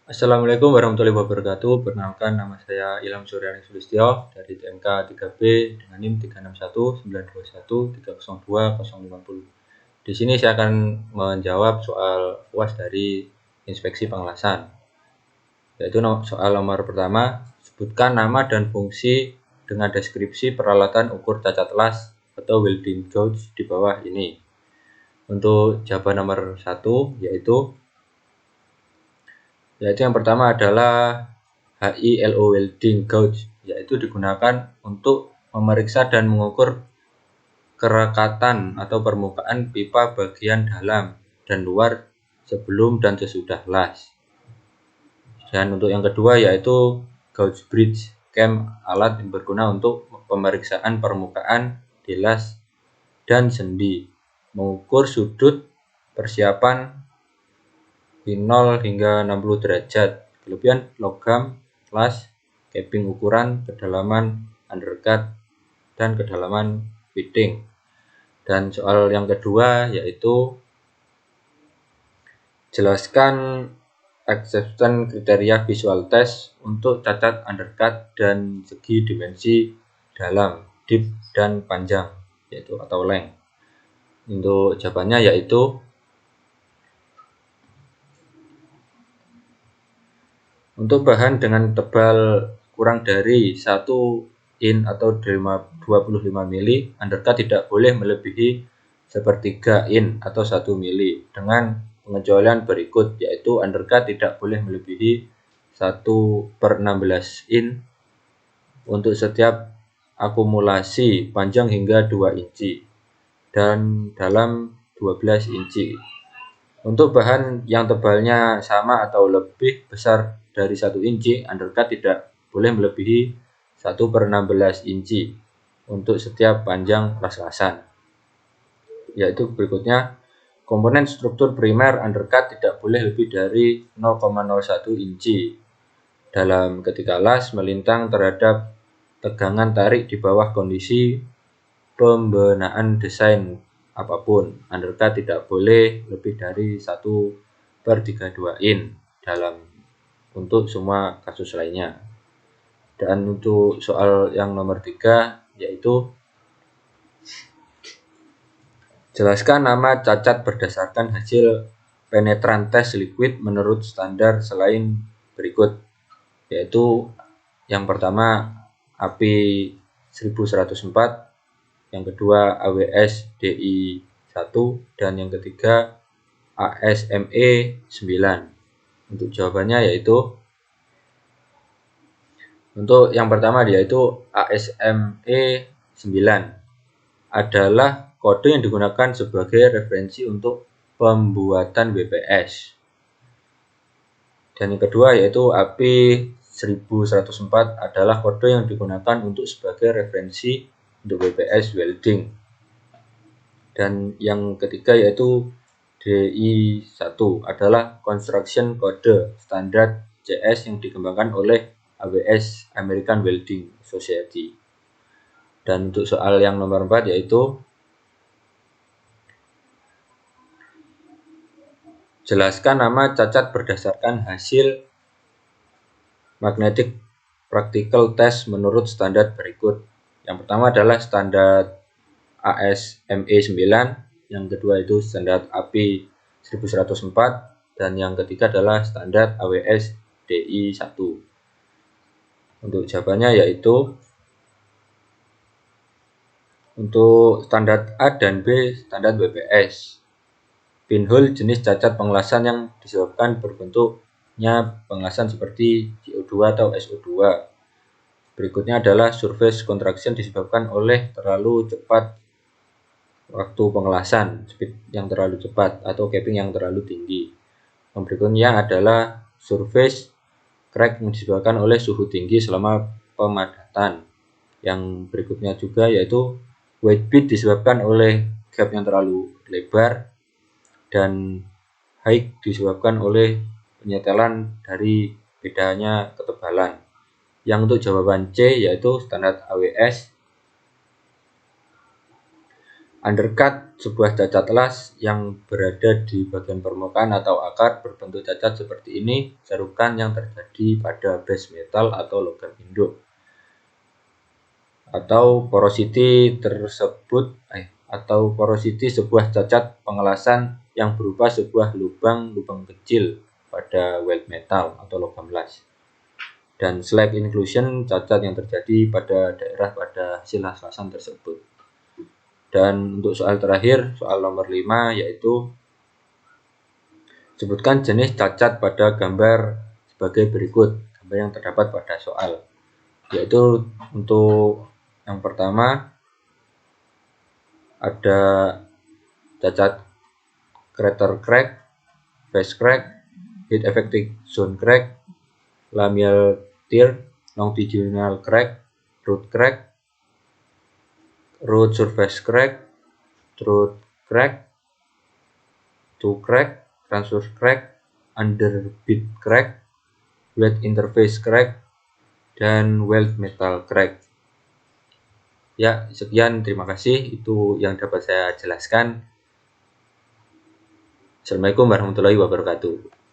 Assalamualaikum warahmatullahi wabarakatuh. Perkenalkan, nama saya Ilham Suryani Sulistyo dari TMK 3B dengan NIM 36192130250. Di sini saya akan menjawab soal UAS dari Inspeksi Pengelasan. Yaitu soal nomor pertama, sebutkan nama dan fungsi dengan deskripsi peralatan ukur cacat las atau welding gauge di bawah ini. Untuk jawaban nomor 1 yaitu yang pertama adalah HILO welding gauge, yaitu digunakan untuk memeriksa dan mengukur kerekatan atau permukaan pipa bagian dalam dan luar sebelum dan sesudah las. Dan untuk yang kedua yaitu gauge bridge cam, alat yang berguna untuk pemeriksaan permukaan di las dan sendi, mengukur sudut persiapan di 0 hingga 60 derajat, kelebihan logam las, capping ukuran, kedalaman undercut, dan kedalaman fitting. Dan soal yang kedua yaitu jelaskan acceptance kriteria visual test untuk cacat undercut dan segi dimensi dalam, deep, dan panjang, yaitu atau length. Untuk jawabannya yaitu untuk bahan dengan tebal kurang dari 1 in atau 25 mili, undercut tidak boleh melebihi sepertiga in atau 1 mili dengan pengecualian berikut, yaitu undercut tidak boleh melebihi 1/16 in untuk setiap akumulasi panjang hingga 2 inci dan dalam 12 inci. Untuk bahan yang tebalnya sama atau lebih besar dari 1 inci, undercut tidak boleh melebihi 1/16 inci untuk setiap panjang las-lasan. Yaitu berikutnya, komponen struktur primer undercut tidak boleh lebih dari 0,01 inci dalam ketika las melintang terhadap tegangan tarik di bawah kondisi pembenaan desain apapun. Undercut tidak boleh lebih dari 1/32 in dalam untuk semua kasus lainnya. Dan untuk soal yang nomor 3 yaitu jelaskan nama cacat berdasarkan hasil penetran tes liquid menurut standar selain berikut, yaitu yang pertama API 1104, yang kedua AWS DI 1, dan yang ketiga ASME 9. Untuk jawabannya yaitu untuk yang pertama yaitu ASME 9 adalah kode yang digunakan sebagai referensi untuk pembuatan WPS. Dan yang kedua yaitu API 1104 adalah kode yang digunakan untuk sebagai referensi untuk WPS welding. Dan yang ketiga yaitu DI1 adalah construction code standar CS yang dikembangkan oleh AWS American Welding Society. Dan untuk soal yang nomor 4 yaitu jelaskan nama cacat berdasarkan hasil magnetic practical test menurut standar berikut. Yang pertama adalah standar ASME 9, yang kedua itu standar API 1104, dan yang ketiga adalah standar AWS DI 1. Untuk jawabannya yaitu untuk standar A dan B standar WPS. Pinhole jenis cacat pengelasan yang disebabkan berbentuknya pengelasan seperti CO2 atau SO2. Berikutnya adalah surface contraction disebabkan oleh terlalu cepat waktu pengelasan, speed yang terlalu cepat atau capping yang terlalu tinggi. Yang berikutnya adalah surface crack yang disebabkan oleh suhu tinggi selama pemadatan. Yang berikutnya juga yaitu weight beat disebabkan oleh gap yang terlalu lebar, dan high disebabkan oleh penyetelan dari bedanya ketebalan. Yang untuk jawaban C yaitu standar AWS Undercut sebuah cacat las yang berada di bagian permukaan atau akar berbentuk cacat seperti ini, serukan yang terjadi pada base metal atau logam induk. Atau porosity sebuah cacat pengelasan yang berupa sebuah lubang kecil pada weld metal atau logam las. Dan slag inclusion, cacat yang terjadi pada daerah pada hasil las-lasan tersebut. Dan untuk soal terakhir, soal nomor 5, yaitu sebutkan jenis cacat pada gambar sebagai berikut. Gambar yang terdapat pada soal, yaitu untuk yang pertama ada cacat crater crack, face crack, heat affected zone crack, lamial tear, longitudinal crack, root crack, root surface crack, throat crack, toe crack, transverse crack, underbit crack, weld interface crack, dan weld metal crack. Ya, sekian, terima kasih. Itu yang dapat saya jelaskan. Assalamualaikum warahmatullahi wabarakatuh.